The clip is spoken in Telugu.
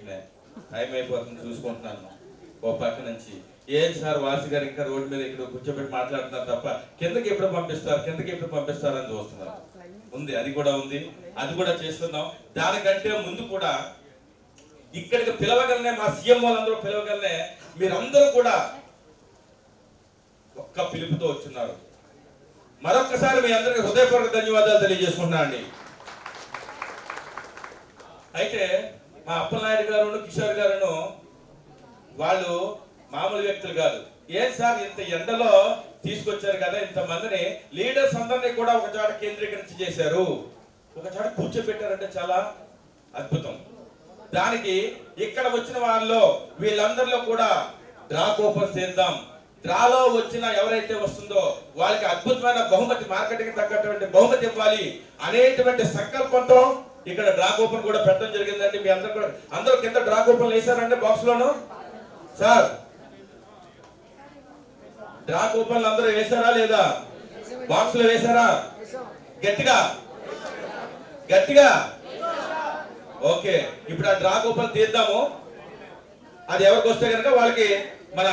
వెంటనే టైం అయిపోతుంది చూసుకుంటున్నాను ఓ పక్క నుంచి. ఏం సార్ వాసి గారు ఇంకా రోడ్డు మీద ఇక్కడ కూర్చోబెట్టి మాట్లాడుతున్నారు తప్ప కిందకి ఎప్పుడు పంపిస్తారు అని చూస్తున్నారు. ఉంది, అది కూడా ఉంది, అది కూడా చేస్తున్నాం. దానికంటే ముందు కూడా ఇక్కడికి పిలవగలనే మా సీఎం వాళ్ళందరూ పిలవగలనే మీరందరూ కూడా ఒక్క పిలుపుతో వచ్చున్నారు. మరొక్కసారి మీ అందరికీ హృదయపూర్వక ధన్యవాదాలు తెలియజేసుకుంటున్నా అండి. అయితే మా అప్పలనాయుడు గారు కిషోర్ గారును వాళ్ళు మామూలు వ్యక్తులు కాదు. ఏం సార్ ఇంత ఎండలో తీసుకొచ్చారు కదా, ఇంతమందిని లీడర్స్ అందరినీ కూడా ఒక చోట కేంద్రీకరించి చేశారు, ఒక చోట కూర్చోబెట్టారంటే చాలా అద్భుతం. దానికి ఇక్కడ వచ్చిన వాళ్ళలో వీళ్ళందరిలో కూడా డ్రా కూపన్స్ చేద్దాం, డ్రాలో వచ్చిన ఎవరైతే వస్తుందో వాళ్ళకి అద్భుతమైన బహుమతి, మార్కెట్కి తగ్గటువంటి బహుమతి ఇవ్వాలి అనేటువంటి సంకల్పంతో ఇక్కడ డ్రా కూపన్ కూడా పెట్టడం జరిగిందండి. మీ అందరూ కింద డ్రా కూపన్లు వేసారండి బాక్స్ లోను. సార్ డ్రా కూపన్లు అందరూ వేసారా లేదా? బాక్స్ లో వేసారా? గట్టిగా ఓకే. ఇప్పుడు ఆ డ్రా కూపన్ తీద్దాము. అది ఎవరికి వస్తే కనుక వాళ్ళకి మన